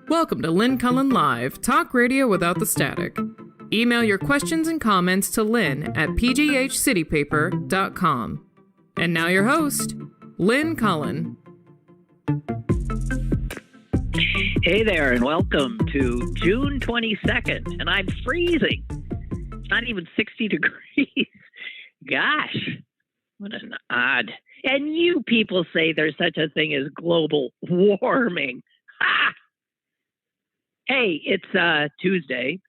Welcome to Lynn Cullen Live, talk radio without the static. Email your questions and comments to Lynn at pghcitypaper.com. And now your host, Lynn Cullen. Hey there, and welcome to June 22nd, and I'm freezing. It's not even 60 degrees. Gosh, what an odd. And you people say there's such a thing as global warming. Ha! Hey, it's Tuesday,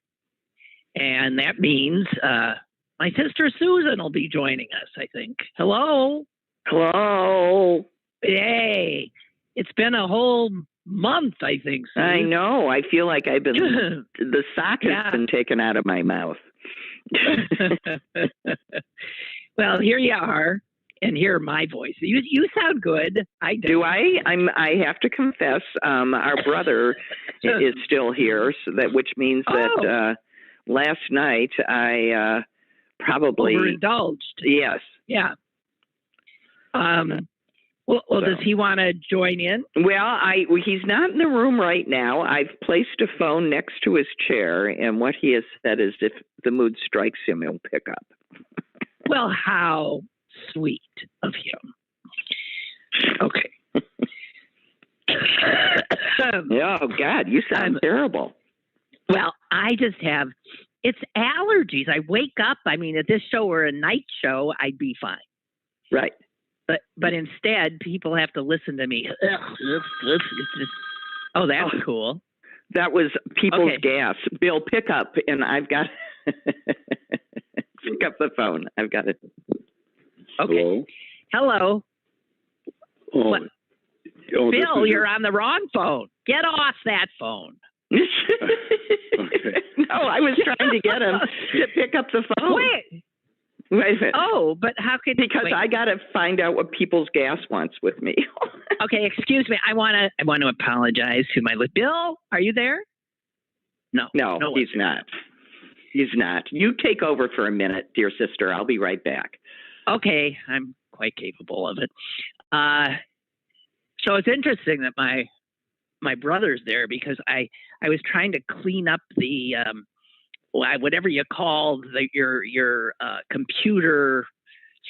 and that means my sister Susan will be joining us, I think. Hello? Hello. Hey, it's been a whole month, I think. Susan. I know. I feel like I've been, the sock has been taken out of my mouth. Well, here you are, and hear my voice. You sound good. I do. Do I? I have to confess, our brother is still here, so which means that last night I probably overindulged. Yes. Yeah. Well, does he want to join in? Well, he's not in the room right now. I've placed a phone next to his chair, and what he has said is if the mood strikes him, he'll pick up. Well, how sweet of him. Okay. Oh, God, you sound terrible. Well, I just have, it's allergies. I wake up, I mean, if this show were a night show, I'd be fine. Right. But instead, people have to listen to me. Oh, that's cool. That was people's gas. Bill, pick up, and I've got pick up the phone. I've got it. Okay. Hello. Oh, Bill, you're on the wrong phone. Get off that phone. Okay. No, I was trying to get him to pick up the phone. Wait a minute. Oh, but how could... Because I got to find out what people's gas wants with me. Okay, excuse me. I want to apologize to my... Bill, are you there? No, he's not. He's not. You take over for a minute, dear sister. I'll be right back. Okay, I'm quite capable of it. So it's interesting that my brother's there because I was trying to clean up the... whatever you call your computer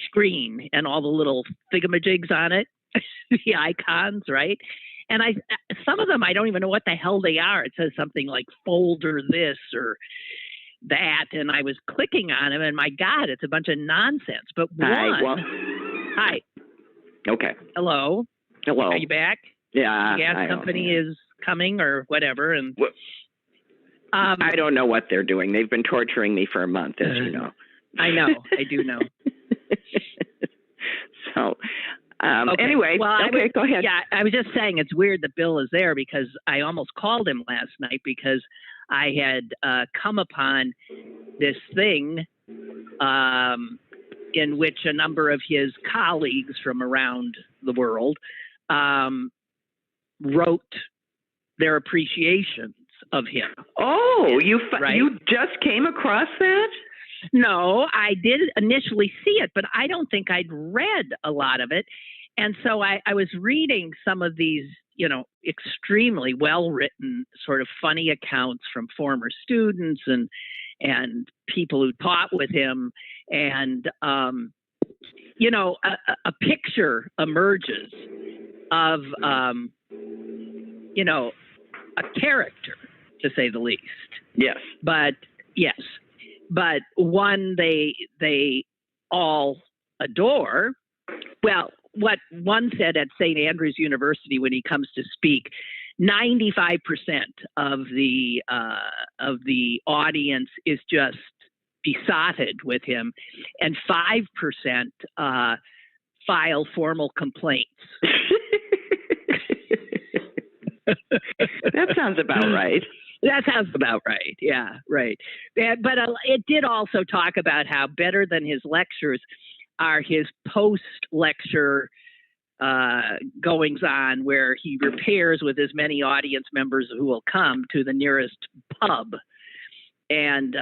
screen and all the little thingamajigs on it, the icons, right? And some of them, I don't even know what the hell they are. It says something like folder this or that. And I was clicking on them and my God, it's a bunch of nonsense. But hi. Okay. Hello. Are you back? Yeah. The gas company is coming or whatever. And I don't know what they're doing. They've been torturing me for a month, as you know. I know. I do know. So, anyway, go ahead. Yeah, I was just saying it's weird that Bill is there because I almost called him last night because I had come upon this thing in which a number of his colleagues from around the world wrote their appreciations of him. Oh, you just came across that? No, I did initially see it, but I don't think I'd read a lot of it. And so I was reading some of these, extremely well-written sort of funny accounts from former students and people who taught with him. And, a picture emerges of, a character, to say the least. Yes. But one they all adore. Well, what one said at St. Andrews University when he comes to speak, 95% of the audience is just besotted with him, and 5% file formal complaints. That sounds about right. That sounds about right. Yeah, right. But it did also talk about how better than his lectures are his post-lecture goings on, where he repairs with as many audience members who will come to the nearest pub. And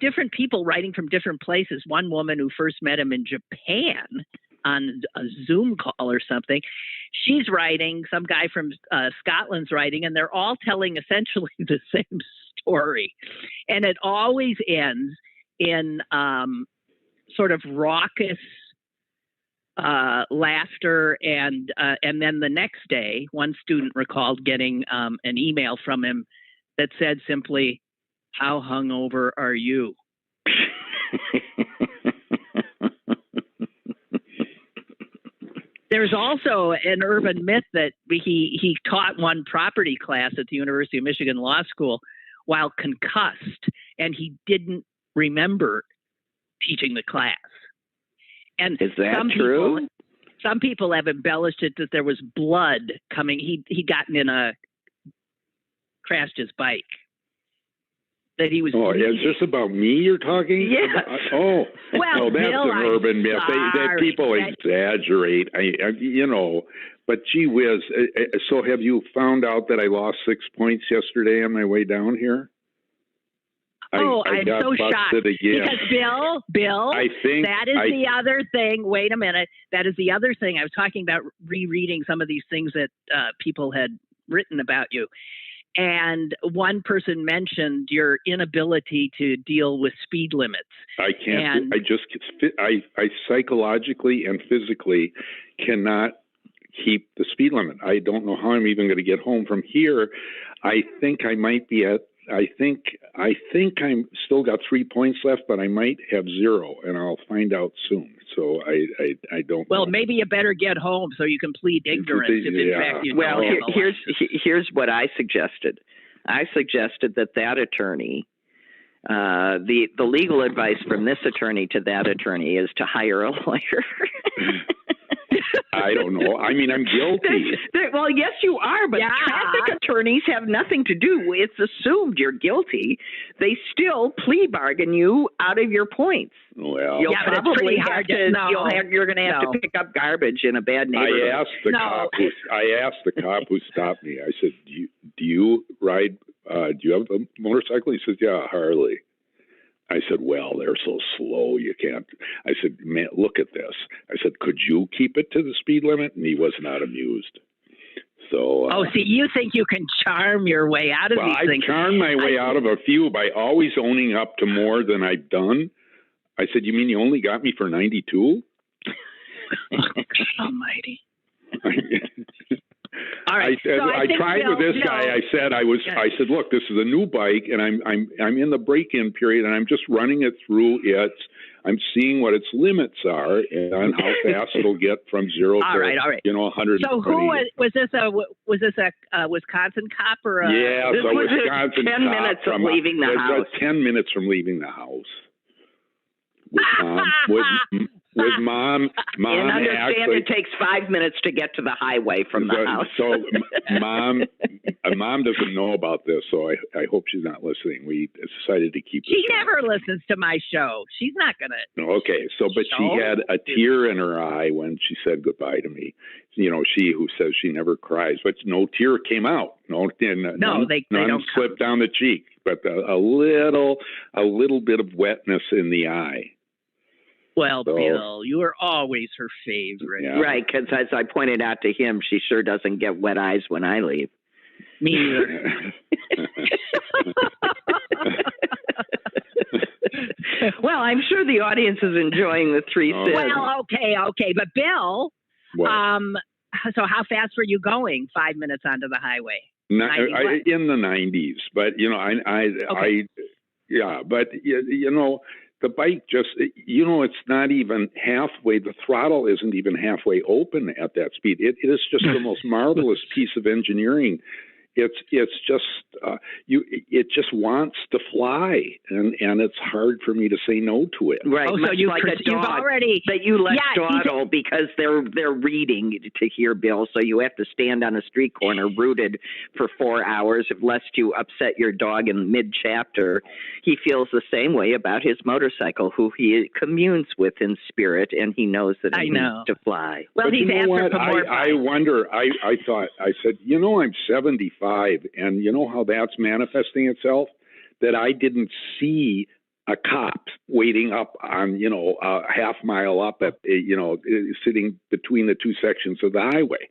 different people writing from different places. One woman who first met him in Japan on a Zoom call or something. She's writing, some guy from Scotland's writing, and they're all telling essentially the same story. And it always ends in sort of raucous laughter, and then the next day, one student recalled getting an email from him that said simply, "How hungover are you?" There's also an urban myth that he taught one property class at the University of Michigan Law School while concussed, and he didn't remember teaching the class. And is that true? Some people have embellished it that there was blood coming. He gotten in crashed his bike. That he was. Oh, is this about me you're talking? Yeah. Oh, well, that's Bill, an urban myth. That people exaggerate. But gee whiz. So have you found out that I lost 6 points yesterday on my way down here? I'm so shocked. Again. Because Bill, I think that is the other thing. Wait a minute. That is the other thing. I was talking about rereading some of these things that people had written about you. And one person mentioned your inability to deal with speed limits. I can't. I psychologically and physically cannot keep the speed limit. I don't know how I'm even going to get home from here. I think I might be at. I think I'm still got 3 points left, but I might have 0, and I'll find out soon. So I don't. Well, know. maybe you better get home so you can plead ignorance. If in fact you well, know here's what I suggested. I suggested that attorney, the legal advice from this attorney to that attorney is to hire a lawyer. I don't know. I mean, I'm guilty. Well, yes, you are, but traffic attorneys have nothing to do. It's assumed you're guilty. They still plea bargain you out of your points. Well, you'll probably have to. You're going to have to pick up garbage in a bad neighborhood. I asked the cop who stopped me. I said, "Do you ride? Do you have a motorcycle?" He says, "Yeah, Harley." I said, "Well, they're so slow, you can't." I said, "Man, look at this." I said, "Could you keep it to the speed limit?" And he was not amused. So. See, you think you can charm your way out of these things? I charmed my way out of a few by always owning up to more than I've done. I said, "You mean you only got me for 92? Oh, God almighty. All right. I tried with this guy. I said, "Look, this is a new bike, and I'm in the break-in period, and I'm just running it through I'm seeing what its limits are and how fast it'll get from 0 to 100." So who was this? Was this a Wisconsin cop or a? Yeah, this so was Wisconsin 10 minutes from leaving the house. 10 minutes from leaving the house. With mom and understand it takes 5 minutes to get to the highway from the house. So mom doesn't know about this, so I hope she's not listening. We decided to keep. She never listens to my show. She's not gonna. Okay, but she had a tear in her eye when she said goodbye to me. She who says she never cries, but no tear came out. None they slipped down the cheek, but a little bit of wetness in the eye. Well, Bill, you are always her favorite. Yeah. Right, because as I pointed out to him, she sure doesn't get wet eyes when I leave. Me either. Well, I'm sure the audience is enjoying the 3 cents. Well, okay. But Bill, so how fast were you going 5 minutes onto the highway? In the 90s, but the bike just, it's not even halfway. The throttle isn't even halfway open at that speed. It is just the most marvelous piece of engineering. It's just it just wants to fly, and it's hard for me to say no to it. Right. So you've already that you let dawdle because they're reading to hear Bill, so you have to stand on a street corner rooted for 4 hours lest you upset your dog in mid-chapter. He feels the same way about his motorcycle, who he communes with in spirit, and he knows that he needs to fly. Well, but he's after some more. I wonder. I said, I'm 75, and you know how that's manifesting itself? That I didn't see a cop waiting up on, a half mile up at, sitting between the two sections of the highway.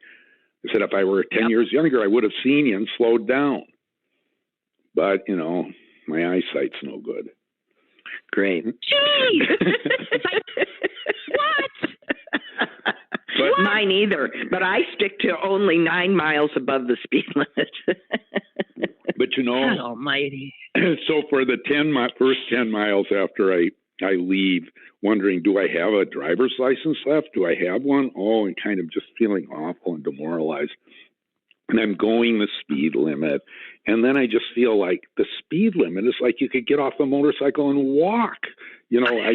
I said, if I were 10 years younger, I would have seen you and slowed down. But, my eyesight's no good. Great. Jeez! What? But mine either. But I stick to only 9 miles above the speed limit. But God almighty. So for the first 10 miles after I leave, wondering, do I have a driver's license left? Do I have one? Oh, and kind of just feeling awful and demoralized. And I'm going the speed limit. And then I just feel like the speed limit is like you could get off a motorcycle and walk. I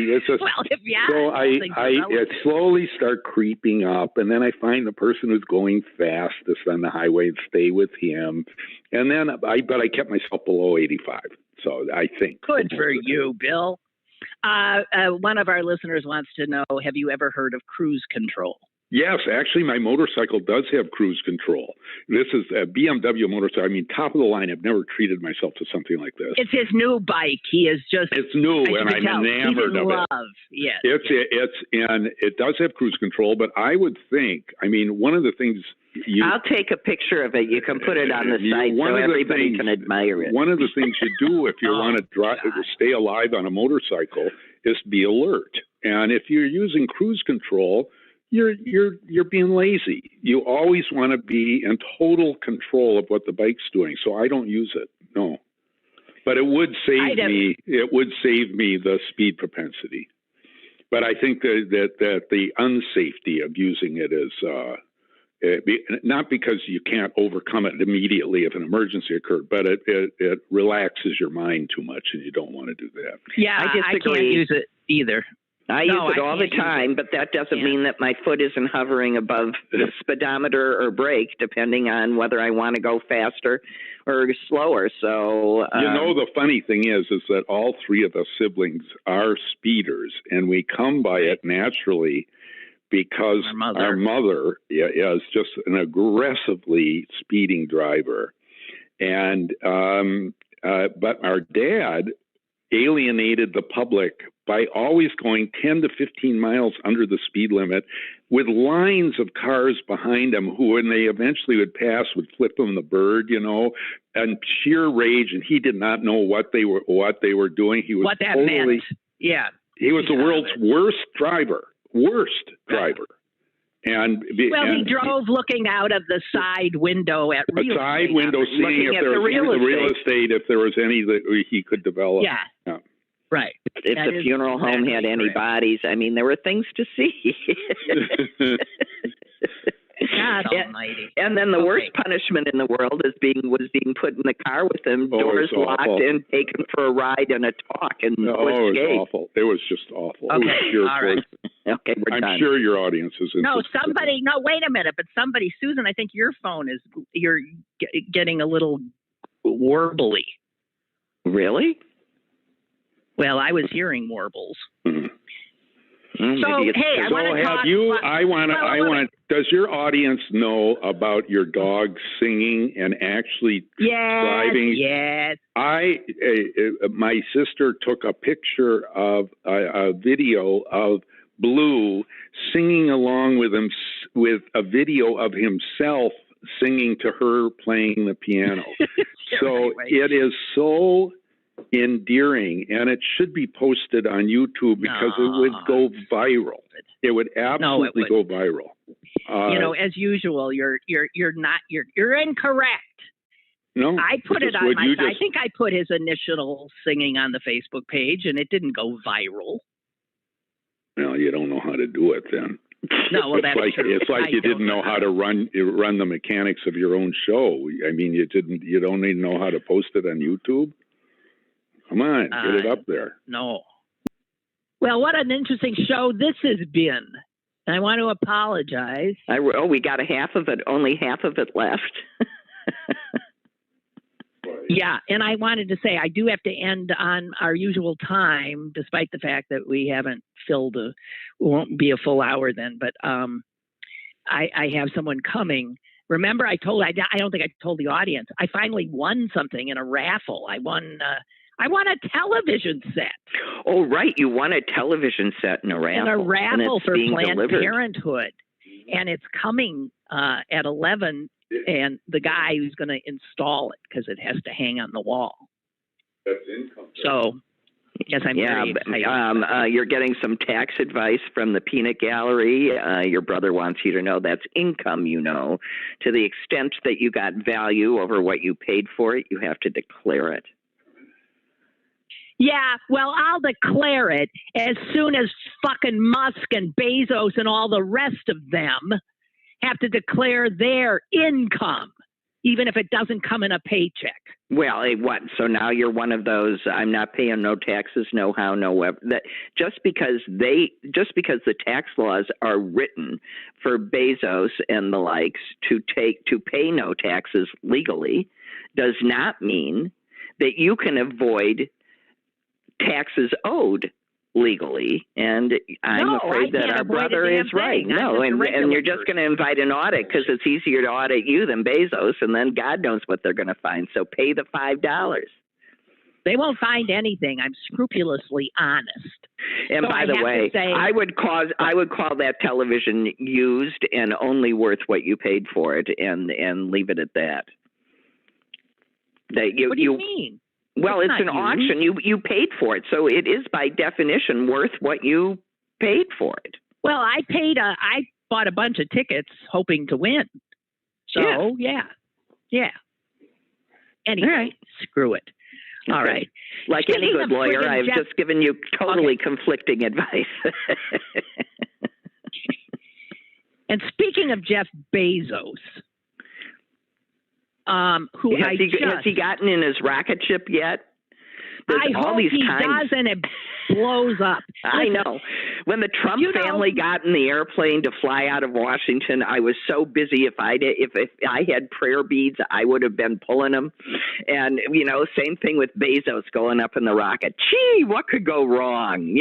slowly start creeping up, and then I find the person who's going fastest on the highway and stay with him. And then but I kept myself below 85. So I think. Good for you, Bill. One of our listeners wants to know, have you ever heard of cruise control? Yes, actually, my motorcycle does have cruise control. This is a BMW motorcycle. I mean, top of the line. I've never treated myself to something like this. It's his new bike. He is just. It's new, and I'm enamored of it. Yes. And it does have cruise control, but I would think. I mean, one of the things. I'll take a picture of it. You can put it on the site so everybody can admire it. One of the things you do if you want to stay alive on a motorcycle is be alert. And if you're using cruise control, you're being lazy. You always want to be in total control of what the bike's doing. So I don't use it. No, but it would save me. It would save me the speed propensity. But I think that the unsafety of using it is not because you can't overcome it immediately if an emergency occurred, but it relaxes your mind too much, and you don't want to do that. Yeah, I can't use it either. I use it all the time, but that doesn't mean that my foot isn't hovering above the speedometer or brake, depending on whether I want to go faster or slower. So, the funny thing is that all three of us siblings are speeders, and we come by it naturally because our mother is just an aggressively speeding driver. And but our dad alienated the public by always going 10 to 15 miles under the speed limit with lines of cars behind him who, when they eventually would pass, would flip him the bird, and sheer rage. And he did not know what they were doing. He was what that meant. Yeah. He was the world's worst driver. And he drove looking out of the side window at real estate. Side window, seeing if there was any real estate, if there was any that he could develop. Yeah. Right. If the funeral home had any bodies, I mean, there were things to see. God almighty. And then the worst punishment in the world was being put in the car with him, doors locked, and taken for a ride and a talk. And it was awful. It was just awful. Okay, it was all right. Okay, we're done. I'm sure your audience is interested. No, wait a minute. But somebody, Susan, I think your phone you're getting a little warbly. Really? Well, I was hearing warbles. Mm-hmm. So, hey, I want to does your audience know about your dog singing and actually driving? Yes. My sister took a picture of a video of Blue singing along with him, with a video of himself singing to her playing the piano. So it is so endearing, and it should be posted on YouTube because it would go viral. It would absolutely go viral. As usual, you're incorrect. No, I put it on my side. I think I put his initial singing on the Facebook page, and it didn't go viral. Well, you don't know how to do it then. No, well, that's true. It's like you didn't know how to run the mechanics of your own show. I mean, you don't even know how to post it on YouTube. Come on, get it up there. No. Well, what an interesting show this has been. I want to apologize. We got only half of it left. Yeah, and I wanted to say I do have to end on our usual time, despite the fact that we haven't won't be a full hour then. But I have someone coming. Remember, I don't think I told the audience. I finally won something in a raffle. I won I want a television set. Oh, right. You want a television set and a raffle. And a raffle for Planned delivered. Parenthood. And it's coming at 11, and the guy who's going to install it, because it has to hang on the wall. That's income. So, yes, I'm very excited. You're getting some tax advice from the Peanut Gallery. Your brother wants you to know that's income, to the extent that you got value over what you paid for it, you have to declare it. Yeah, well, I'll declare it as soon as fucking Musk and Bazos and all the rest of them have to declare their income, even if it doesn't come in a paycheck. Well, what? So now you're one of those. I'm not paying no taxes, no how, no web. That just because the tax laws are written for Bezos and the likes to pay no taxes legally, does not mean that you can avoid taxes owed legally, and I'm afraid that our brother is right. No, and you're just going to invite an audit because it's easier to audit you than Bezos, and then God knows what they're going to find. So pay the $5. They won't find anything. I'm scrupulously honest. And so by the way, I would call that television used and only worth what you paid for it, and leave it at that. What do you mean? Well, it's an auction. You paid for it, so it is by definition worth what you paid for it. Well, I bought a bunch of tickets hoping to win. So yeah. Anyway, right. Screw it. All okay. right. Like any good lawyer, I've just given you totally conflicting advice. And speaking of Jeff Bezos. Has he gotten in his rocket ship yet? I hope he does, and it blows up. I know. When the Trump family got in the airplane to fly out of Washington, I was so busy. If I had prayer beads, I would have been pulling them. And same thing with Bezos going up in the rocket. Gee, what could go wrong?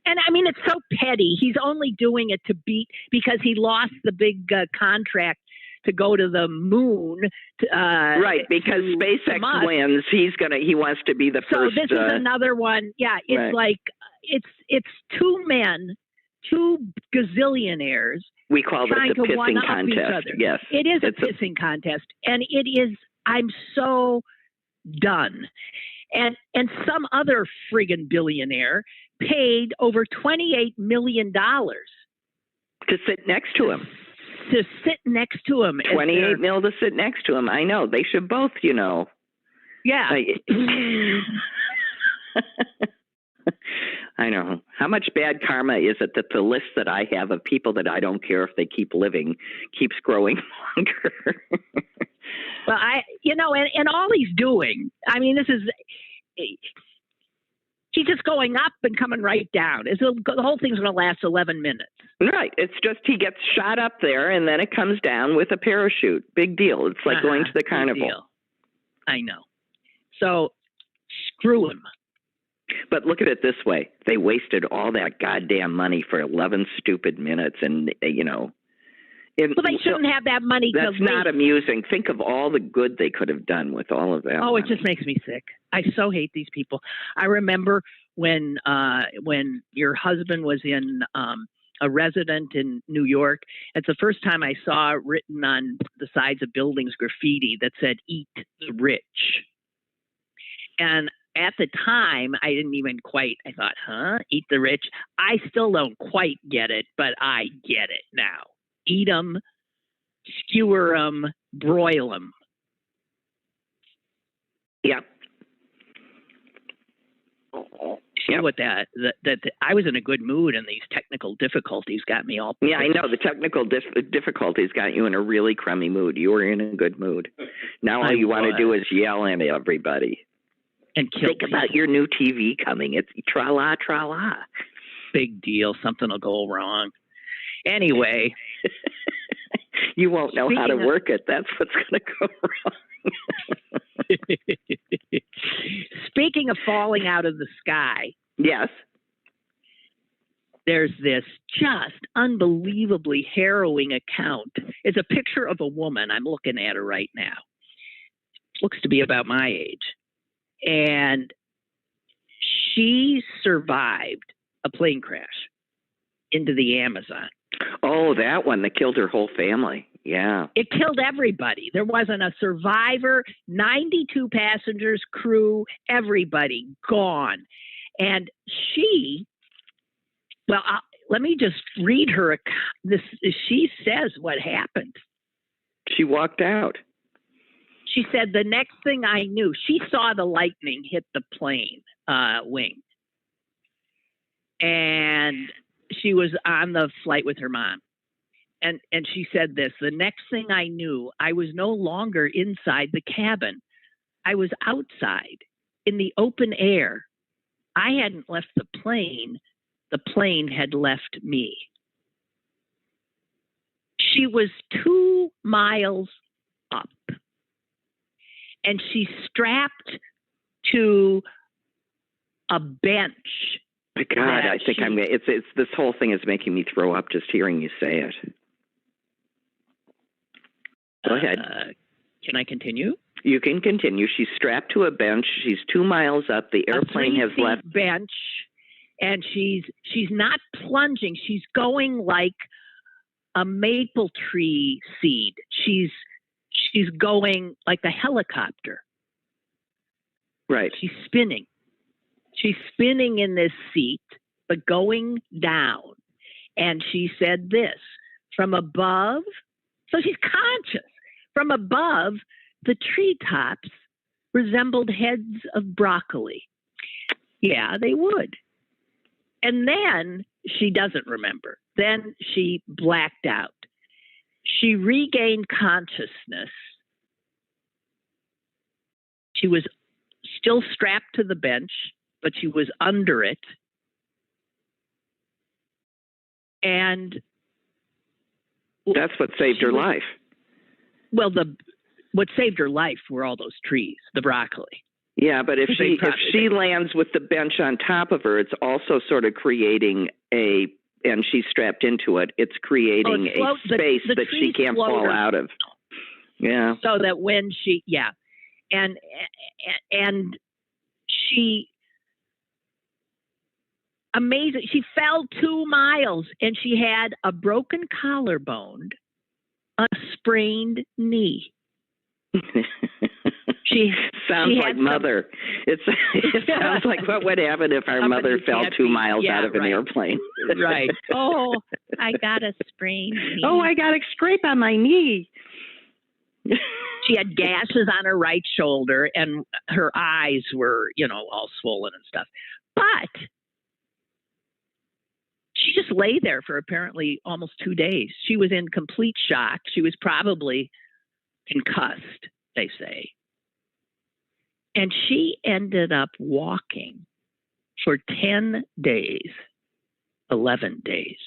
And I mean, it's so petty. He's only doing it because he lost the big contract to go to the moon. Right, because SpaceX wins. He wants to be the first. So this is another one. Yeah, it's right. Like it's two men, two gazillionaires. We call it the pissing contest. Yes, it is a pissing contest, and it is. I'm so done. And some other friggin' billionaire paid over $28 million to sit next to him. To sit next to him. $28 million to sit next to him. I know. They should both, Yeah. I know. How much bad karma is it that the list that I have of people that I don't care if they keep living keeps growing longer? Well, and all he's doing, I mean, he's just going up and coming right down. The whole thing's going to last 11 minutes. Right. It's just he gets shot up there and then it comes down with a parachute. Big deal. It's like going to the carnival. I know. So screw him. But look at it this way. They wasted all that goddamn money for 11 stupid minutes and, Well, they shouldn't have that money. That's not amusing. Think of all the good they could have done with all of that. Oh, money. It just makes me sick. I so hate these people. I remember when your husband was in a resident in New York. It's the first time I saw written on the sides of buildings graffiti that said "Eat the rich." And at the time, I didn't even quite. I thought, eat the rich. I still don't quite get it, but I get it now. Eat them, skewer them, broil them. Yeah. Yeah, with that I was in a good mood, and these technical difficulties got me all. Yeah, I know the technical difficulties got you in a really crummy mood. You were in a good mood. Now all you want to do is yell at everybody and kill Think people. About your new TV coming. It's tra-la, tra-la. Big deal. Something will go wrong. Anyway. You won't know how to work it. That's what's going to go wrong. Speaking of falling out of the sky. Yes. There's this just unbelievably harrowing account. It's a picture of a woman. I'm looking at her right now. Looks to be about my age. And she survived a plane crash into the Amazon. Oh, that one that killed her whole family. Yeah. It killed everybody. There wasn't a survivor, 92 passengers, crew, everybody gone. And let me just read her this. She says what happened. She walked out. She said, the next thing I knew, she saw the lightning hit the plane wing. And she was on the flight with her mom. And she said this, the next thing I knew, I was no longer inside the cabin. I was outside in the open air. I hadn't left the plane. The plane had left me. She was 2 miles up. And she's strapped to a bench. My God, I think it's this whole thing is making me throw up just hearing you say it. Go ahead. Can I continue? You can continue. She's strapped to a bench. She's 2 miles up. The airplane has left. Bench, and she's not plunging. She's going like a maple tree seed. She's going like a helicopter. Right. She's spinning. She's spinning in this seat, but going down. And she said this, from above, so she's conscious. From above, the treetops resembled heads of broccoli. Yeah, they would. And then she doesn't remember. Then she blacked out. She regained consciousness. She was still strapped to the bench, but she was under it. And that's what saved her life. Well, what saved her life were all those trees, the broccoli. Yeah, but if she lands with the bench on top of her, it's also sort of creating and she's strapped into it, it's creating a space that she can't fall out of. Yeah. So that when she, and she, amazing, she fell 2 miles and she had a broken collarbone, a sprained knee. She sounds like mother. It sounds like what would happen if our mother fell 2 miles out of an airplane. Right. Oh, I got a sprained knee. Oh, I got a scrape on my knee. She had gashes on her right shoulder and her eyes were, all swollen and stuff. But she just lay there for apparently almost 2 days. She was in complete shock. She was probably concussed, they say. And she ended up walking for 10 days, 11 days,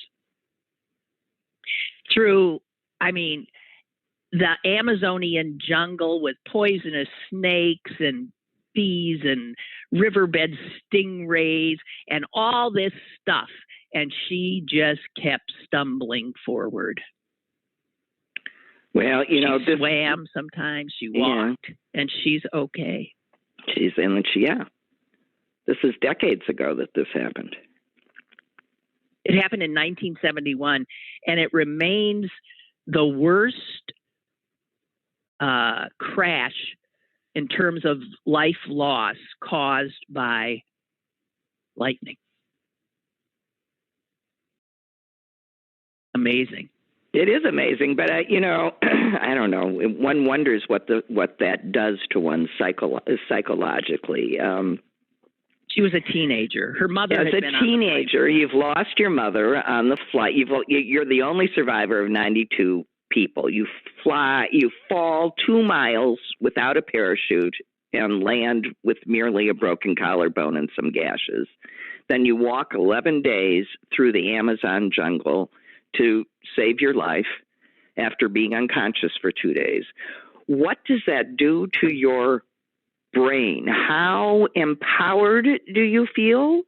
through, the Amazonian jungle with poisonous snakes and bees and riverbed stingrays and all this stuff. And she just kept stumbling forward. Well, she swam sometimes, she walked, and she's okay. This is decades ago that this happened. It happened in 1971, and it remains the worst crash in terms of life loss caused by lightning. Amazing. It is amazing, but I don't know. One wonders what that does to one psychologically. She was a teenager. Her mother as a teenager, you've lost your mother on the flight. You're the only survivor of 92 people. You fall 2 miles without a parachute and land with merely a broken collarbone and some gashes. Then you walk 11 days through the Amazon jungle to save your life after being unconscious for 2 days. What does that do to your brain? How empowered do you feel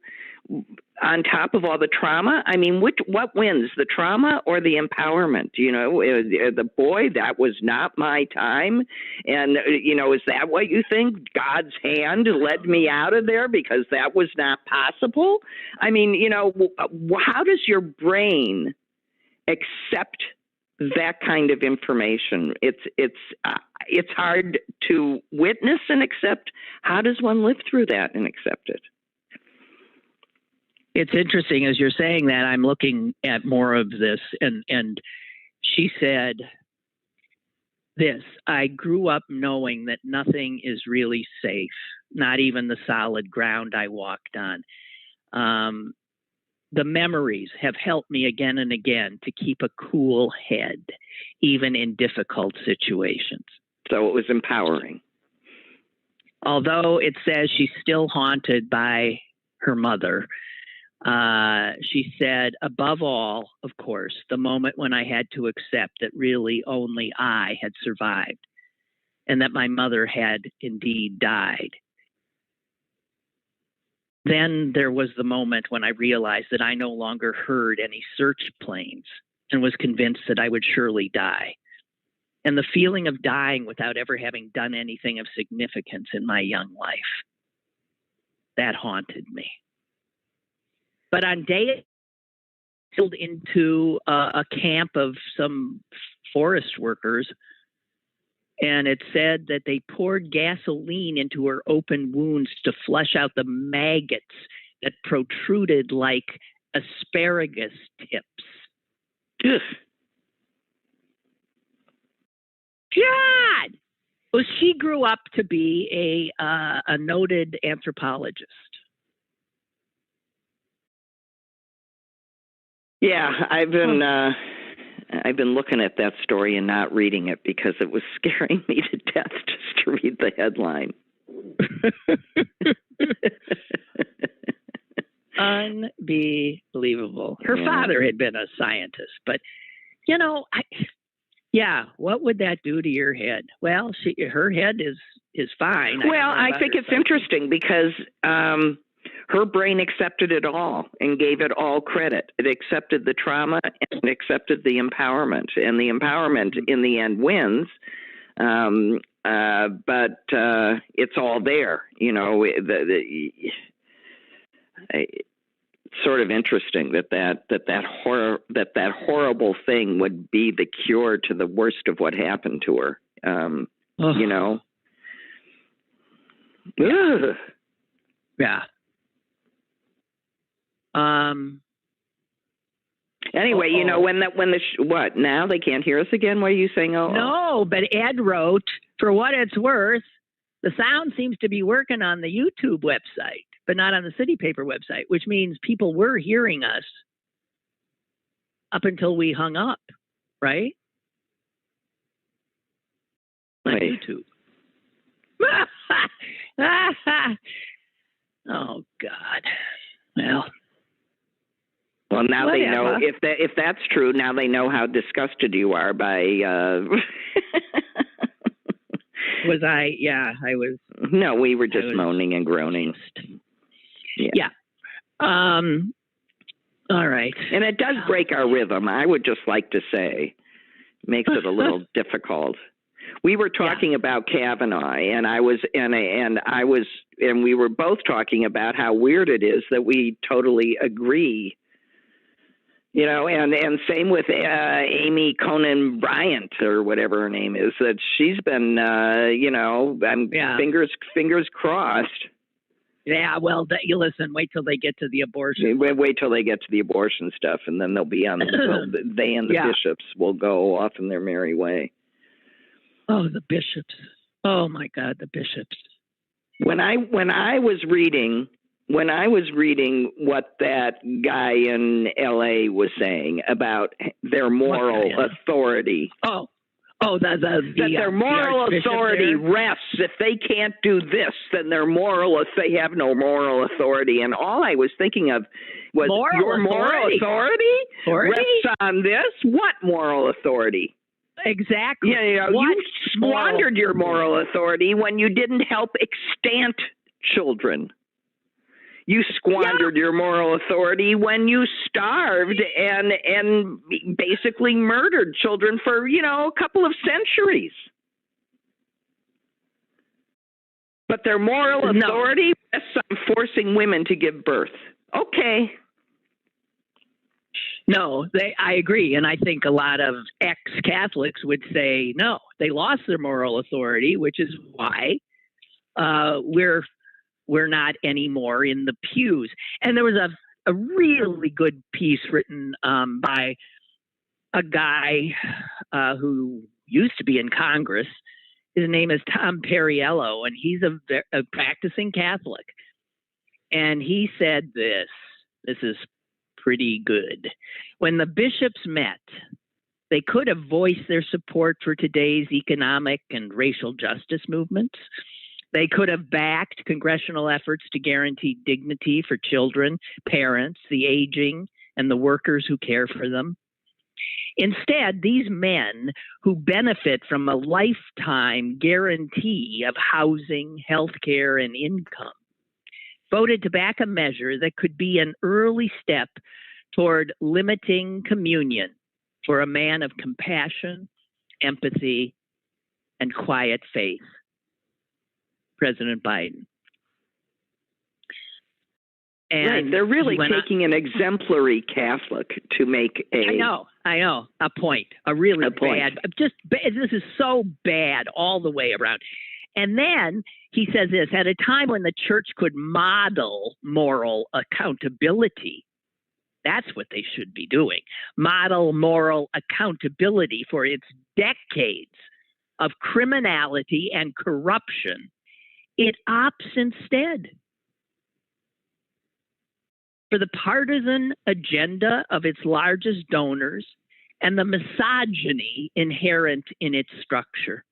on top of all the trauma? I mean, what wins, the trauma or the empowerment? The boy, that was not my time. And, is that what you think? God's hand led me out of there because that was not possible? I mean, how does your brain accept that kind of information? It's hard to witness and accept. How does one live through that and accept it? It's interesting as you're saying that. I'm looking at more of this, and she said this: I grew up knowing that nothing is really safe, not even the solid ground I walked on. The memories have helped me again and again to keep a cool head, even in difficult situations. So it was empowering. Although it says she's still haunted by her mother, she said, above all, of course, the moment when I had to accept that really only I had survived and that my mother had indeed died. Then there was the moment when I realized that I no longer heard any search planes and was convinced that I would surely die. And the feeling of dying without ever having done anything of significance in my young life, that haunted me. But on day filled into a camp of some forest workers, and it said that they poured gasoline into her open wounds to flush out the maggots that protruded like asparagus tips. Ugh. God! Well, she grew up to be a noted anthropologist. Yeah, I've been looking at that story and not reading it because it was scaring me to death just to read the headline. Unbelievable. Her father had been a scientist, but what would that do to your head? Well, her head is fine. Well, I think it's interesting because her brain accepted it all and gave it all credit. It accepted the trauma and accepted the empowerment. And the empowerment in the end wins. But it's all there. It's sort of interesting that horrible thing would be the cure to the worst of what happened to her. Yeah. Anyway, what now they can't hear us again? What are you saying? No, but Ed wrote, for what it's worth, the sound seems to be working on the YouTube website, but not on the City Paper website, which means people were hearing us up until we hung up, right? On YouTube. Oh God. Well, now they know if that's true. Now they know how disgusted you are by. Was I? Yeah, I was. No, we were just moaning and groaning. Yeah. All right. And it does break our rhythm. I would just like to say, makes it a little difficult. We were talking about Kavanaugh, and we were both talking about how weird it is that we totally agree. And same with Amy Coney Bryant or whatever her name is, that she's been, fingers crossed. Yeah, well, you listen, wait till they get to the abortion. Wait till they get to the abortion stuff, and then they'll be on, they and the bishops will go off in their merry way. Oh, the bishops. Oh my God, the bishops. When I was reading what that guy in LA was saying about their moral authority. That their moral authority rests. If they can't do this, then they have no moral authority. And all I was thinking of was your moral authority rests on this. What moral authority? Exactly. You squandered your moral authority when you didn't help extant children. You squandered your moral authority when you starved and basically murdered children for, a couple of centuries. But their moral authority rests on forcing women to give birth. Okay. No, I agree. And I think a lot of ex-Catholics would say, no, they lost their moral authority, which is why we're not anymore in the pews. And there was a really good piece written by a guy who used to be in Congress. His name is Tom Perriello, and he's a practicing Catholic. And he said this is pretty good. When the bishops met, they could have voiced their support for today's economic and racial justice movements. They could have backed congressional efforts to guarantee dignity for children, parents, the aging, and the workers who care for them. Instead, these men who benefit from a lifetime guarantee of housing, health care, and income voted to back a measure that could be an early step toward limiting communion for a man of compassion, empathy, and quiet faith. President Biden. And right, they're really taking an exemplary Catholic to make a... I know, a point, a really bad, this is so bad all the way around. And then he says this, at a time when the church could model moral accountability, that's what they should be doing, model moral accountability for its decades of criminality and corruption. It opts instead for the partisan agenda of its largest donors and the misogyny inherent in its structure.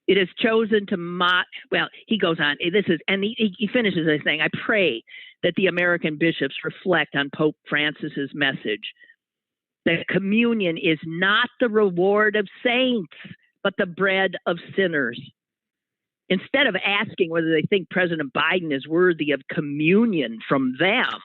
It has chosen to he goes on, he finishes by saying, I pray that the American bishops reflect on Pope Francis's message that communion is not the reward of saints, but the bread of sinners. Instead of asking whether they think President Biden is worthy of communion from them,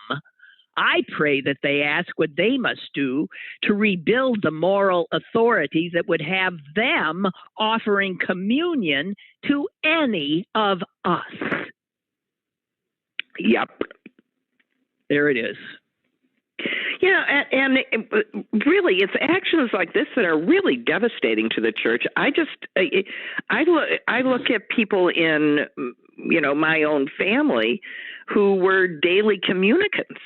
I pray that they ask what they must do to rebuild the moral authorities that would have them offering communion to any of us. Yep. There it is. Yeah, and really, it's actions like this that are really devastating to the church. I look at people in, my own family who were daily communicants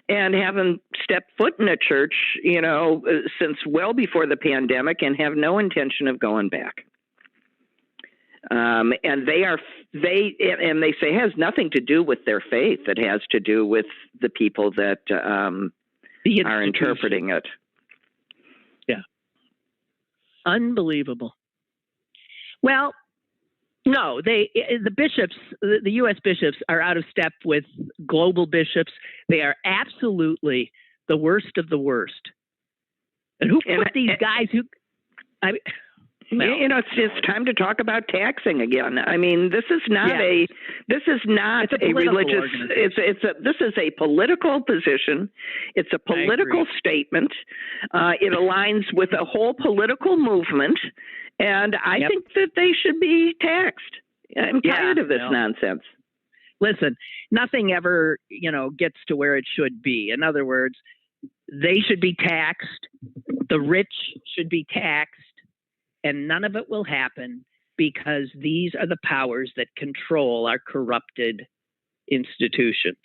and haven't stepped foot in a church, since well before the pandemic and have no intention of going back. And they say it has nothing to do with their faith. It has to do with the people that are interpreting it. Yeah. Unbelievable. Well, no, the bishops, the U.S. bishops are out of step with global bishops. They are absolutely the worst of the worst. And who put these guys who... it's time to talk about taxing again. I mean, this is not a religious. This is a political position. It's a political statement. It aligns with a whole political movement, and I think that they should be taxed. I'm tired of this nonsense. Listen, nothing ever, gets to where it should be. In other words, they should be taxed. The rich should be taxed. And none of it will happen because these are the powers that control our corrupted institutions.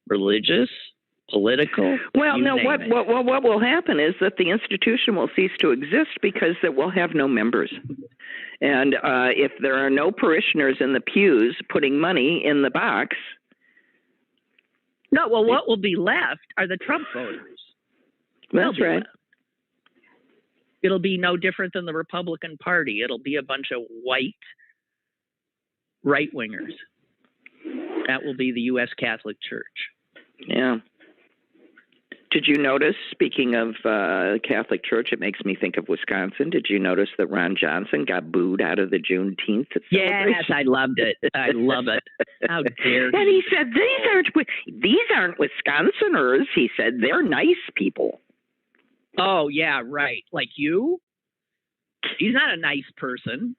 Religious, political. Well, no, what will happen is that the institution will cease to exist because it will have no members. And if there are no parishioners in the pews putting money in the box. No, well, what will be left are the Trump voters. That's right. It'll be no different than the Republican Party. It'll be a bunch of white right-wingers. That will be the U.S. Catholic Church. Yeah. Did you notice, speaking of Catholic Church, it makes me think of Wisconsin. Did you notice that Ron Johnson got booed out of the Juneteenth celebration? Yes, I loved it. I love it. How dare he? And he said, these aren't Wisconsiners. He said, they're nice people. Oh, yeah, right. Like you? He's not a nice person.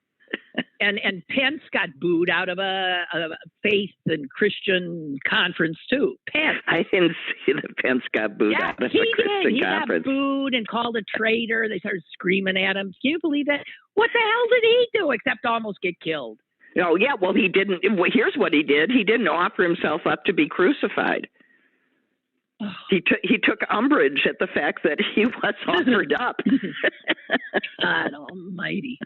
And Pence got booed out of a faith and Christian conference too. Pence. I didn't see that Pence got booed out of a Christian conference. He got booed and called a traitor. They started screaming at him. Can you believe that? What the hell did he do except almost get killed? Oh yeah, well he didn't. Here's what he did. He didn't offer himself up to be crucified. He took umbrage at the fact that he was offered up. God Almighty.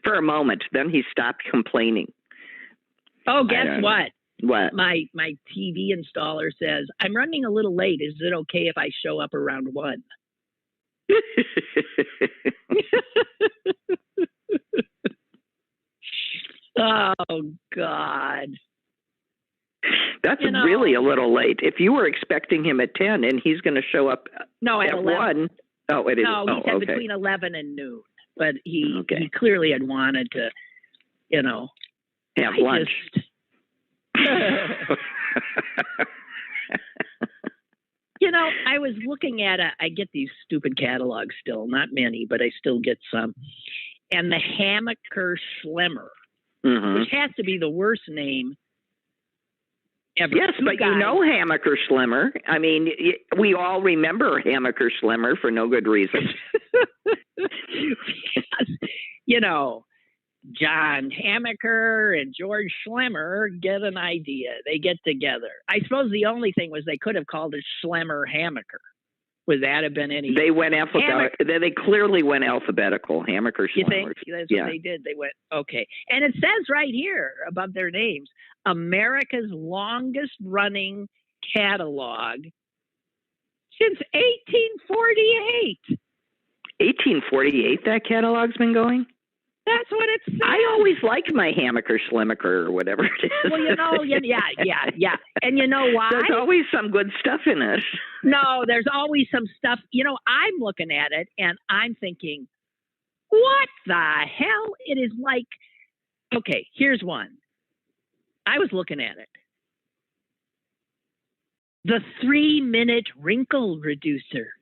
For a moment, then he stopped complaining. Oh, guess what? What? My TV installer says, I'm running a little late. Is it okay if I show up around 1? Oh, God. That's really a little late. If you were expecting him at 10 and he's going to show up at 11. 1. Oh, it is. No, he said okay. Between 11 and noon. But he clearly had wanted to, have lunch. I was looking at I get these stupid catalogs still, not many, but I still get some. And the Hammaker Schlemmer, which has to be the worst name ever. Yes, but Hammaker Schlemmer. I mean, we all remember Hammaker Schlemmer for no good reason. John Hammaker and George Schlemmer get an idea. They get together. I suppose the only thing was they could have called it Schlemmer Hammaker. Would that have been any? They went alphabetical. They clearly went alphabetical. Hammaker Schlemmer. You think that's what they did? They went okay. And it says right here above their names, America's longest running catalog since 1848. 1848, that catalog's been going? That's what it says. I always liked my Hammaker Schlemmaker or whatever it is. Well, yeah. And you know why? There's always some good stuff in it. No, there's always some stuff. I'm looking at it and I'm thinking, what the hell? It is like, okay, here's one. I was looking at it. The 3-minute wrinkle reducer.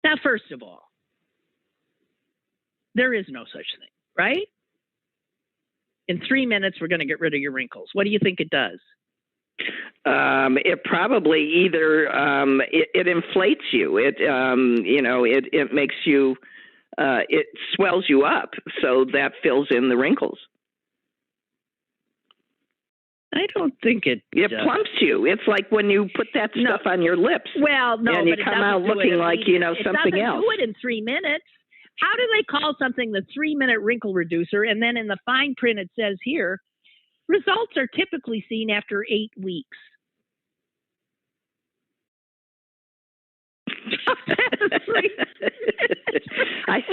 Now, first of all, there is no such thing, right? In 3 minutes, we're going to get rid of your wrinkles. What do you think it does? It probably either it inflates you. It makes you it swells you up, so that fills in the wrinkles. I don't think it plumps you. It's like when you put that stuff on your lips. Well, no, and you come out looking like something else. It doesn't do it in 3 minutes. How do they call something the 3-minute wrinkle reducer? And then in the fine print, it says here, results are typically seen after 8 weeks. I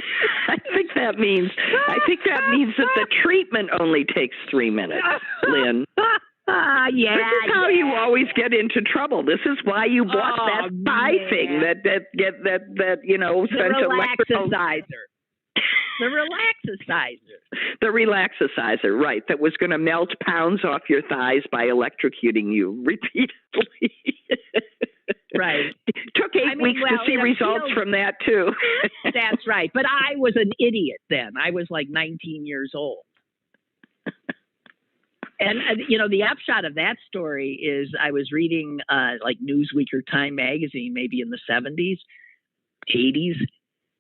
think that means that the treatment only takes 3 minutes, Lynn. Yeah. This is how you always get into trouble. This is why you bought that thigh thing that the relaxicizer. The relaxicizer, right, that was going to melt pounds off your thighs by electrocuting you repeatedly. Right. Took 8 weeks to see results from that, too. That's right. But I was an idiot then. I was like 19 years old. And, the upshot of that story is I was reading like Newsweek or Time magazine, maybe in the 70s, 80s.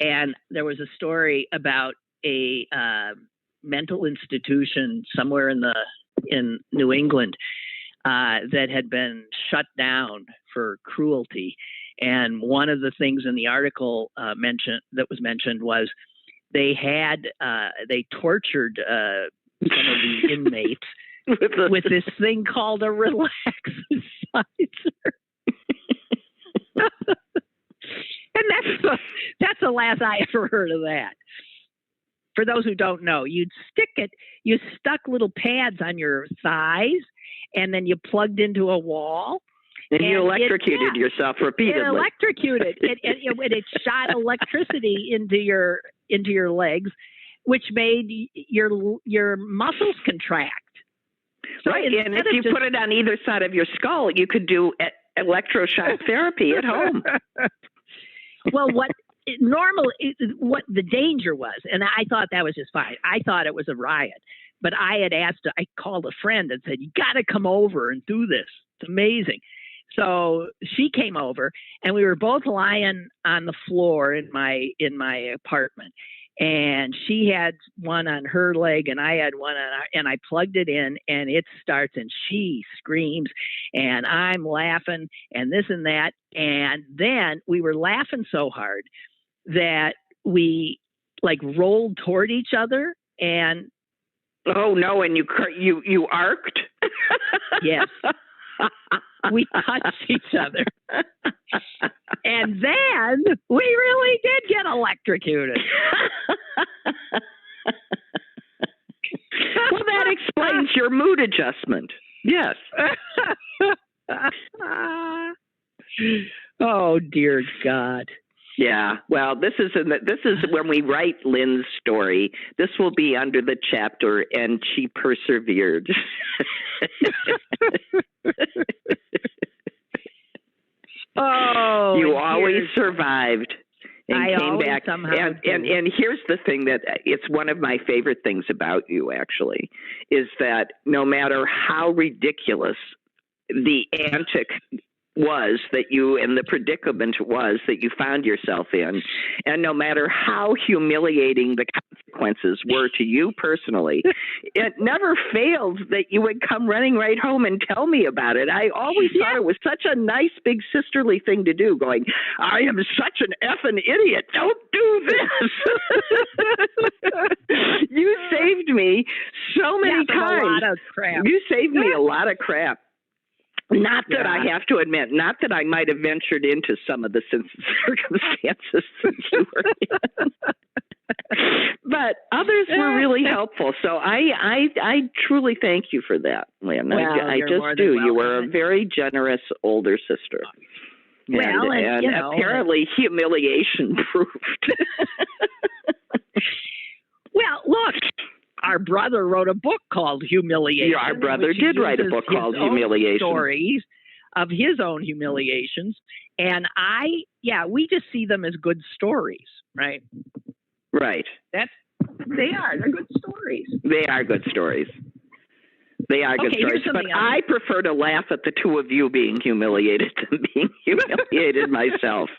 And there was a story about a mental institution somewhere in New England that had been shut down for cruelty. And one of the things in the article mentioned was they tortured some of the inmates with this thing called a relaxicizer. And that's the last I ever heard of that. For those who don't know, you stuck little pads on your thighs, and then you plugged into a wall, And you electrocuted yourself repeatedly. It electrocuted. It shot electricity into your legs, which made your muscles contract. So right, and if you put it on either side of your skull, you could do electroshock therapy at home. Well, what the danger was, and I thought that was just fine. I thought it was a riot, but I called a friend and said, "You got to come over and do this. It's amazing." So she came over, and we were both lying on the floor in my apartment. And she had one on her leg and I had one and I plugged it in and it starts and she screams and I'm laughing and this and that. And then we were laughing so hard that we like rolled toward each other and. Oh no. And you arced. Yes. We touched each other. And then we really did get electrocuted. Well, that explains your mood adjustment. Yes. Oh, dear God. Yeah. Well, this is when we write Lynn's story. This will be under the chapter, and she persevered. Oh, you always survived and I came back. And here's the thing that it's one of my favorite things about you, actually, is that no matter how ridiculous the antic was that you and the predicament was that you found yourself in, and no matter how humiliating the consequences were to you personally, it never failed that you would come running right home and tell me about it. I always thought it was such a nice big sisterly thing to do, going, I am such an effing idiot, don't do this. You saved me so many times. A lot of crap. You saved me a lot of crap. Not that I have to admit, not that I might have ventured into some of the circumstances that you were in. But others were really helpful. So I truly thank you for that, Lynn. Well, I just do. You were a very generous older sister. Well, and apparently humiliation proved. Well, look. Our brother wrote a book called Humiliation. Yeah, our brother did write a book called Humiliation. Stories of his own humiliations. And we just see them as good stories, right? Right. They're good stories. They are good stories. They are good stories. But I prefer to laugh at the two of you being humiliated than being humiliated myself.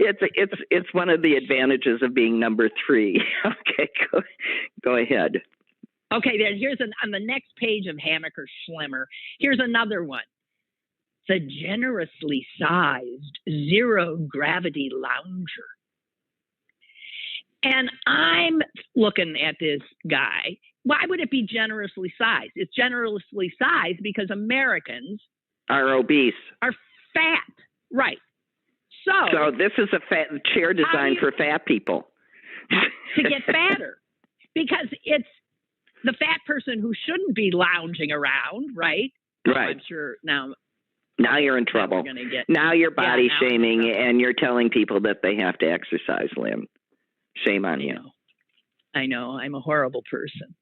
It's one of the advantages of being number 3. Okay, go ahead. Okay, then here's on the next page of Hammacher Schlemmer. Here's another one. The generously sized zero gravity lounger. And I'm looking at this guy. Why would it be generously sized? It's generously sized because Americans are obese, are fat, right? So this is a chair designed for fat people to get fatter, because it's the fat person who shouldn't be lounging around, right? Right. I'm sure now you're in trouble. Now you're body shaming, and you're telling people that they have to exercise, Lynn. Shame on you. I know. I'm a horrible person.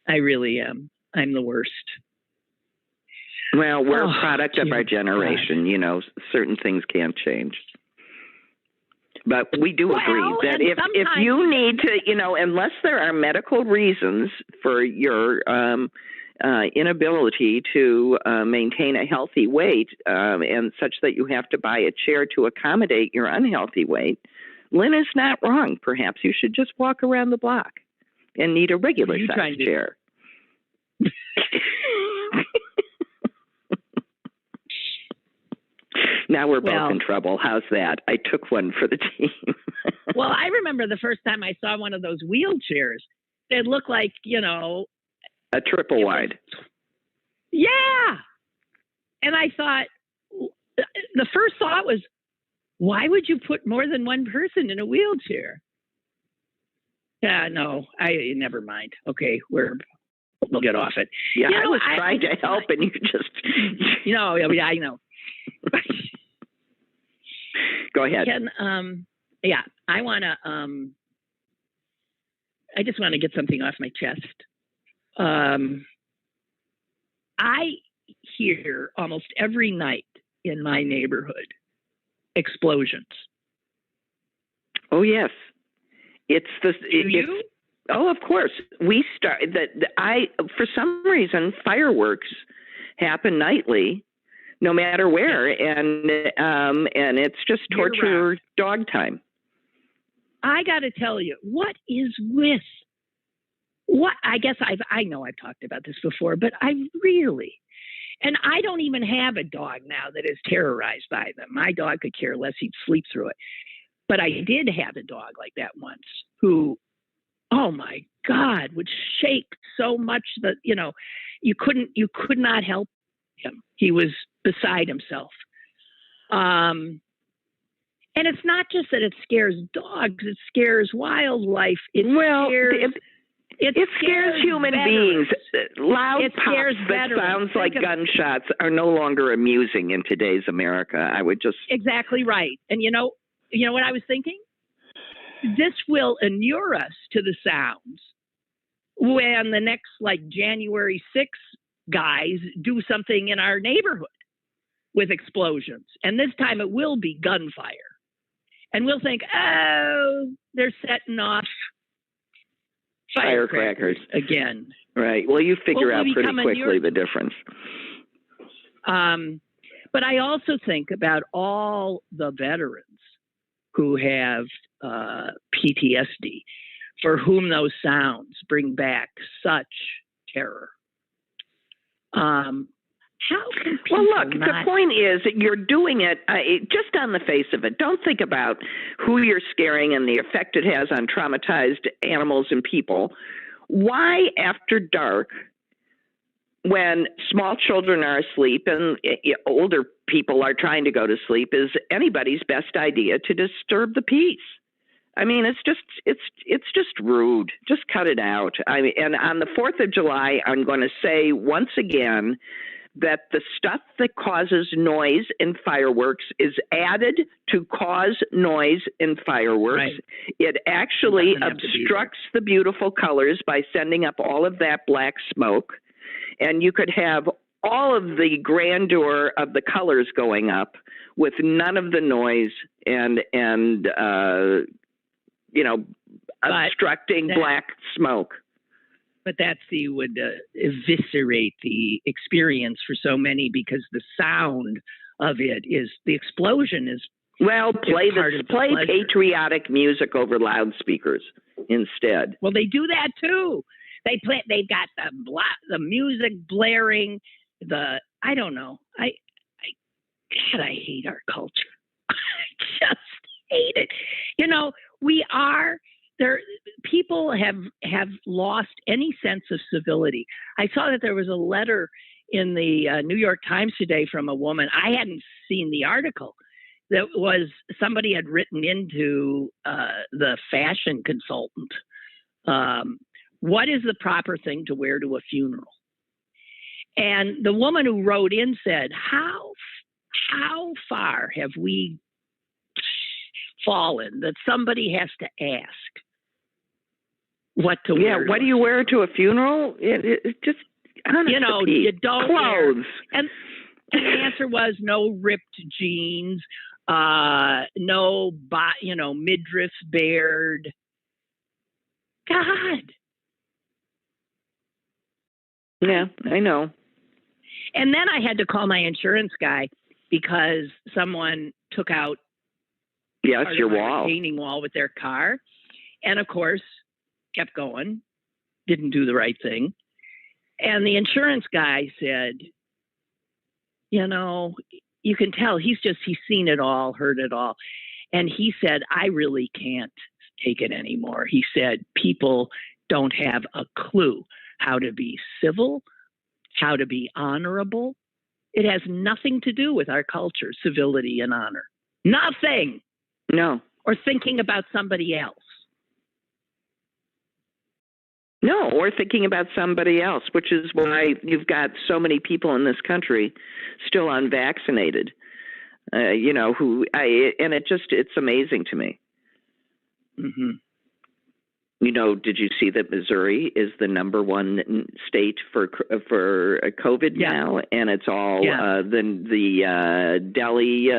I really am. I'm the worst. Well, we're a product of our generation. God. Certain things can't change. But we do agree that if you need to, unless there are medical reasons for your inability to maintain a healthy weight and such that you have to buy a chair to accommodate your unhealthy weight, Lynn is not wrong. Perhaps you should just walk around the block and need a regular size chair. Now we're both in trouble. How's that? I took one for the team. Well, I remember the first time I saw one of those wheelchairs. It looked like, a triple wide. Yeah. And I thought, the first thought was, why would you put more than one person in a wheelchair? Yeah, no, never mind. Okay, we're we'll get off it. Yeah, I was trying to help, and you just... I know. Go ahead. I just want to get something off my chest. I hear almost every night in my neighborhood explosions. Oh, yes. It's the... you? Oh, of course. We start for some reason, fireworks happen nightly, no matter where, and it's just torture dog time. I got to tell you, what is with what? I guess I know I've talked about this before, but and I don't even have a dog now that is terrorized by them. My dog could care less; he'd sleep through it. But I did have a dog like that once who, oh my God, would shake so much that, you could not help him. He was beside himself. And it's not just that it scares dogs, it scares wildlife. It scares human beings. Loud pops that sounds like gunshots are no longer amusing in today's America. I would just... Exactly right. And you know what I was thinking? This will inure us to the sounds when the next, January 6th guys do something in our neighborhood with explosions. And this time it will be gunfire. And we'll think, oh, they're setting off firecrackers again. Right. Well, you figure out pretty quickly the difference. But I also think about all the veterans who have PTSD, for whom those sounds bring back such terror. How can people the point is that you're doing it just on the face of it. Don't think about who you're scaring and the effect it has on traumatized animals and people. Why, after dark, when small children are asleep and older people are trying to go to sleep, is anybody's best idea to disturb the peace? I mean, it's just rude. Just cut it out. And on the 4th of July, I'm going to say once again that the stuff that causes noise in fireworks is added to cause noise in fireworks. Right. It actually obstructs the beautiful colors by sending up all of that black smoke. And you could have all of the grandeur of the colors going up with none of the noise and obstructing black smoke. But would eviscerate the experience for so many, because the sound of it is, the explosion is. Well, play patriotic music over loudspeakers instead. Well, they do that too. They've got the music blaring. I don't know. I hate our culture. I just hate it. We are there. People have lost any sense of civility. I saw that there was a letter in the New York Times today from a woman. I hadn't seen the article. That was somebody had written into the fashion consultant. What is the proper thing to wear to a funeral? And the woman who wrote in said, how far have we fallen that somebody has to ask what to wear? Yeah, what do you wear to a funeral? It just, you don't clothes. And the answer was no ripped jeans, no midriff bared. God. Yeah, I know. And then I had to call my insurance guy because someone took out your wall, retaining wall with their car, and of course kept going, didn't do the right thing. And the insurance guy said, you can tell he's seen it all, heard it all. And he said, I really can't take it anymore. He said, people don't have a clue how to be civil, how to be honorable. It has nothing to do with our culture, civility and honor. Nothing. No. Or thinking about somebody else. No, or thinking about somebody else, which is why you've got so many people in this country still unvaccinated. It's amazing to me. Mm-hmm. Did you see that Missouri is the number one state for COVID now, and it's all the Delhi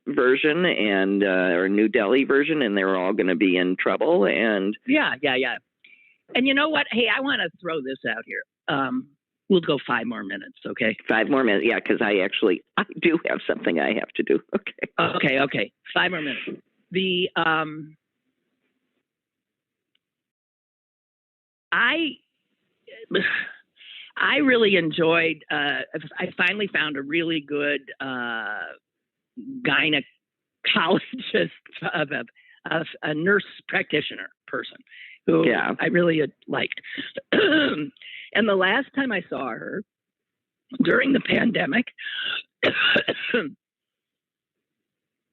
version or New Delhi version, and they're all going to be in trouble. And yeah. And you know what? Hey, I want to throw this out here. We'll go 5 more minutes, okay? 5 more minutes, yeah, because I do have something I have to do. Okay. 5 more minutes. I really enjoyed. I finally found a really good gynecologist, a nurse practitioner person who I really liked. And the last time I saw her during the pandemic,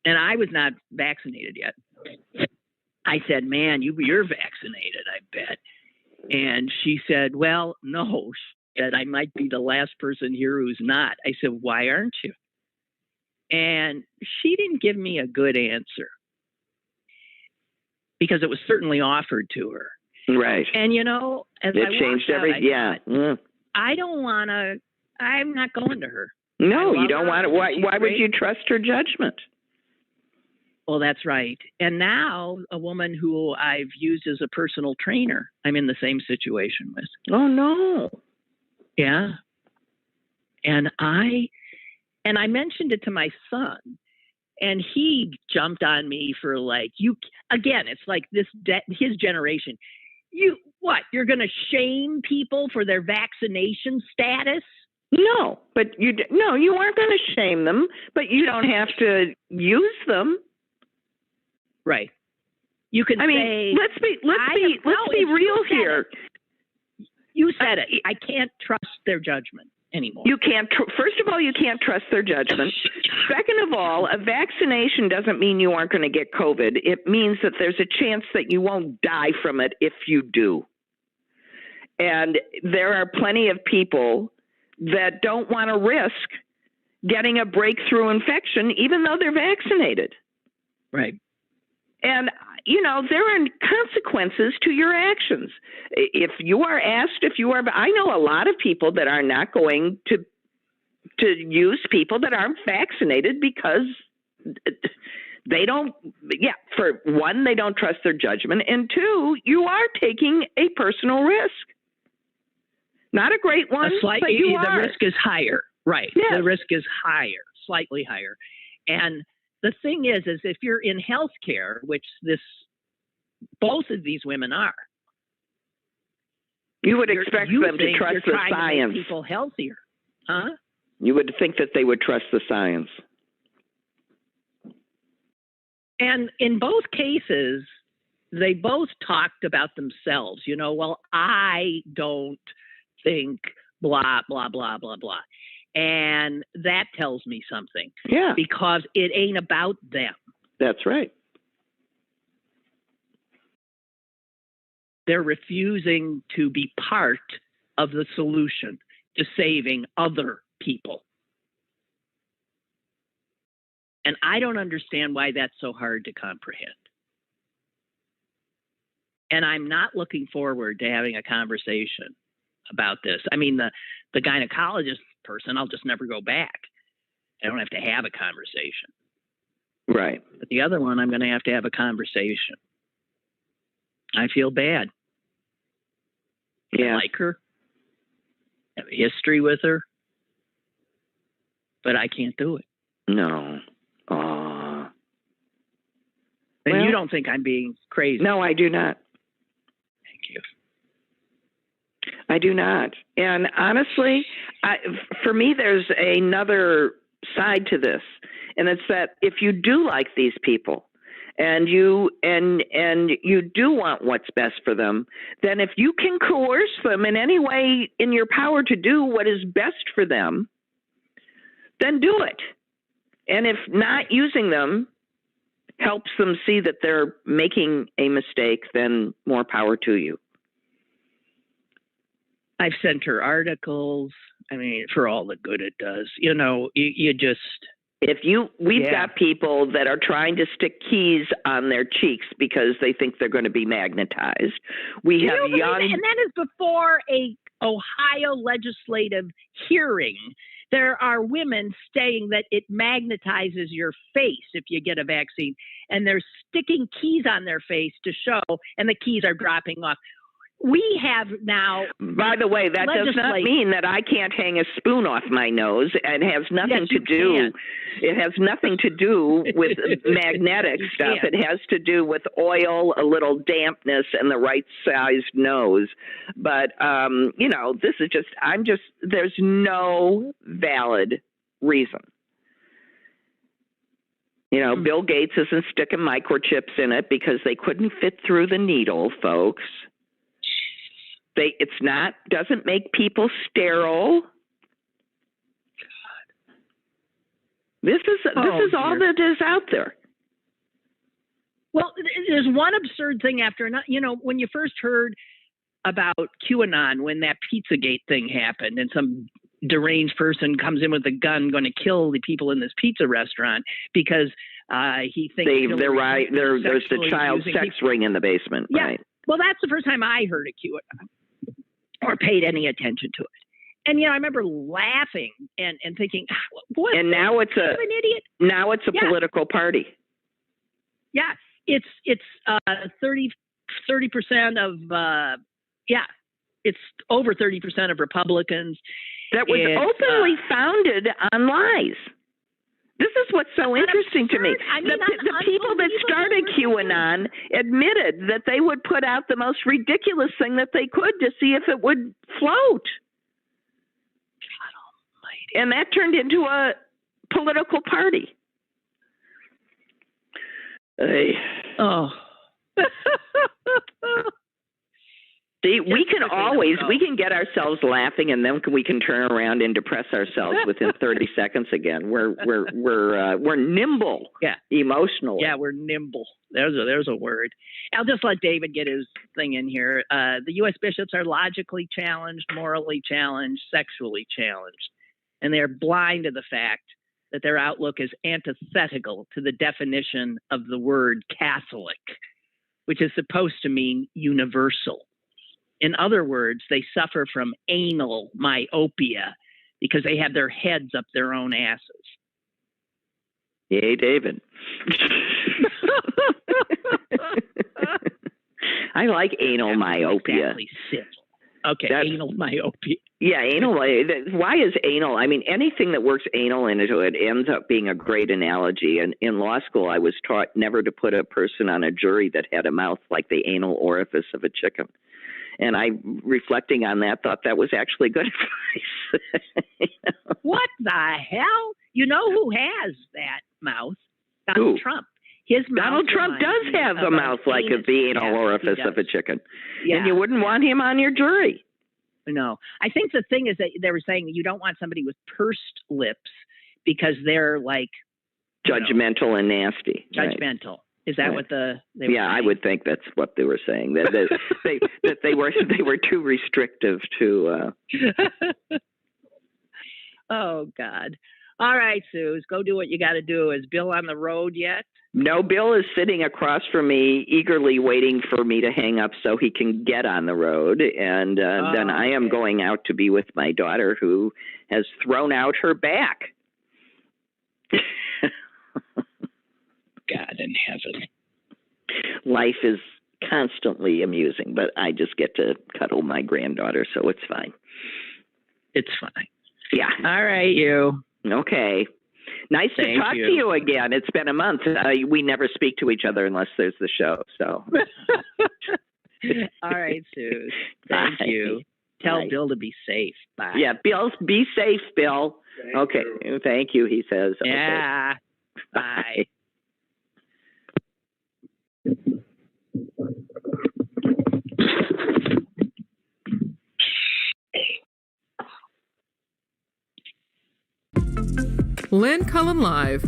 and I was not vaccinated yet. I said, "Man, you're vaccinated, I bet." And she said, "Well, no," that I might be the last person here who's not. I said, "Why aren't you?" And she didn't give me a good answer because it was certainly offered to her. Right. And, as it I changed everything. I don't want to, I'm not going to her. No, you don't want to. Why would you trust her judgment? Well, that's right. And now a woman who I've used as a personal trainer, I'm in the same situation with. Oh, no. Yeah. And I mentioned it to my son, and he jumped on me for it's like his generation. You're going to shame people for their vaccination status? No, but you aren't going to shame them, but you don't have to use them. Right. You can say, let's be real here. You said it. I can't trust their judgment anymore. You can't. First of all, you can't trust their judgment. Second of all, a vaccination doesn't mean you aren't going to get COVID. It means that there's a chance that you won't die from it if you do. And there are plenty of people that don't want to risk getting a breakthrough infection, even though they're vaccinated. Right. And, there are consequences to your actions. If you are asked I know a lot of people that are not going to use people that aren't vaccinated because they don't, for one, they don't trust their judgment. And two, you are taking a personal risk. Not a great one, but you are. The risk is higher. Right. Yes. The risk is higher, slightly higher. And the thing is if you're in healthcare, which both of these women are, you would expect them to trust the science. To make people healthier, huh? You would think that they would trust the science. And in both cases, they both talked about themselves. I don't think blah blah blah blah blah. And that tells me something. Yeah. Because it ain't about them. That's right. They're refusing to be part of the solution to saving other people. And I don't understand why that's so hard to comprehend. And I'm not looking forward to having a conversation about this. The gynecologist person, I'll just never go back. I don't have to have a conversation. Right. But the other one, I'm going to have a conversation. I feel bad. Yeah. I like her. I have a history with her. But I can't do it. No. And you don't think I'm being crazy? No, I do not. Thank you. I do not. And honestly, for me, there's another side to this. And it's that if you do like these people and you do want what's best for them, then if you can coerce them in any way in your power to do what is best for them, then do it. And if not using them helps them see that they're making a mistake, then more power to you. I've sent her articles. I mean, for all the good it does. You just... We've got people that are trying to stick keys on their cheeks because they think they're going to be magnetized. We have young... And that is before a Ohio legislative hearing. There are women saying that it magnetizes your face if you get a vaccine, and they're sticking keys on their face to show, and the keys are dropping off. We have now. By the way, that does not mean that I can't hang a spoon off my nose. It has nothing to do. Can. It has nothing to do with magnetic stuff. It has to do with oil, a little dampness, and the right sized nose. But this is just. There's no valid reason. Bill Gates isn't sticking microchips in it because they couldn't fit through the needle, folks. Doesn't make people sterile. This is all that is out there. Well, there's one absurd thing after another. When you first heard about QAnon, when that Pizzagate thing happened, and some deranged person comes in with a gun, going to kill the people in this pizza restaurant because he thinks they're right. There's the child sex ring in the basement. Yeah. Right. Well, that's the first time I heard of QAnon or paid any attention to it. And I remember laughing and thinking, what? And now it's an idiot. Now it's a political party. Yeah, it's 30% of it's over 30% of Republicans. That was openly founded on lies. This is what's so interesting to me. I mean, the people that started QAnon admitted that they would put out the most ridiculous thing that they could to see if it would float. God almighty. And that turned into a political party. Oh. See, we can get ourselves laughing, and then we can turn around and depress ourselves within 30 seconds again. We're nimble, emotionally. Yeah, we're nimble. There's a word. I'll just let David get his thing in here. The U.S. bishops are logically challenged, morally challenged, sexually challenged, and they're blind to the fact that their outlook is antithetical to the definition of the word Catholic, which is supposed to mean universal. In other words, they suffer from anal myopia because they have their heads up their own asses. Yay, David. I like anal myopia. Exactly civil. Okay, anal myopia. Yeah, anal. Why is anal? I mean, anything that works anal into it ends up being a great analogy. And in law school, I was taught never to put a person on a jury that had a mouth like the anal orifice of a chicken. And I, reflecting on that, thought that was actually good advice. What the hell? You know who has that mouth? Donald Trump. Donald Trump does have a mouth like the anal orifice of a chicken. Yeah. And you wouldn't want him on your jury. No. I think the thing is that they were saying you don't want somebody with pursed lips because they're like... judgmental and nasty. Judgmental. Right. Is that what they were saying? I would think that's what they were saying. That they were too restrictive to. Oh God! All right, Suze, go do what you got to do. Is Bill on the road yet? No, Bill is sitting across from me, eagerly waiting for me to hang up so he can get on the road, and then I am going out to be with my daughter, who has thrown out her back. God in heaven. Life is constantly amusing, but I just get to cuddle my granddaughter, so it's fine. It's fine. Yeah. All right, you. Okay. Nice to talk to you again. It's been a month. We never speak to each other unless there's the show, so. All right, Sue. Thank you. Tell Bill to be safe. Bye. Yeah, Bill, be safe, Bill. Okay. Thank you, he says. Yeah. Okay. Bye. Lynn Cullen Live,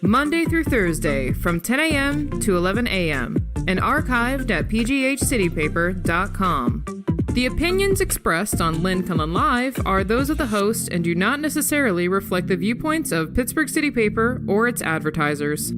Monday through Thursday from 10 a.m. to 11 a.m. and archived at pghcitypaper.com. The opinions expressed on Lynn Cullen Live are those of the host and do not necessarily reflect the viewpoints of Pittsburgh City Paper or its advertisers.